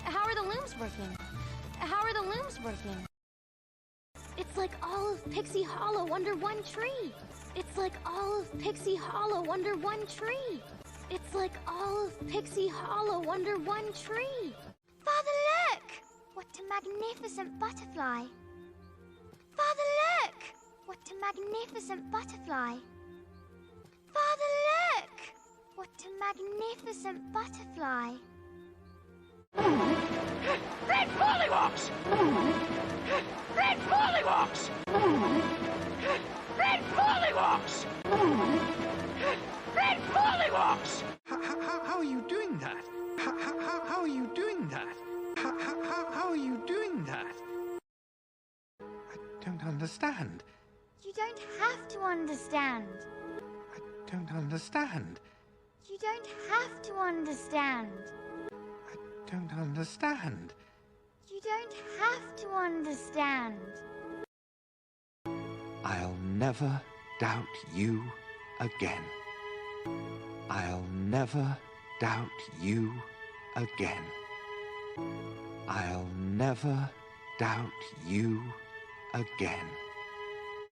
How are the looms working? How are the looms working? It's like all of Pixie Hollow under one tree. It's like all of Pixie Hollow under one tree. It's like all of Pixie Hollow under one tree. Father, look! What a magnificent butterfly. Father, look! What a magnificent butterfly. Father, look! What a magnificent butterfly. Red pollywogs! Red pollywogs! Red pollywogs! Red pollywogs! How are you doing that? How are you doing that? How are you doing that? I don't understand. You don't have to understand. I don't understand. You don't have to understand. I don't understand. You don't have to understand. I'll never doubt you again. I'll never doubt you again. I'll never doubt you again.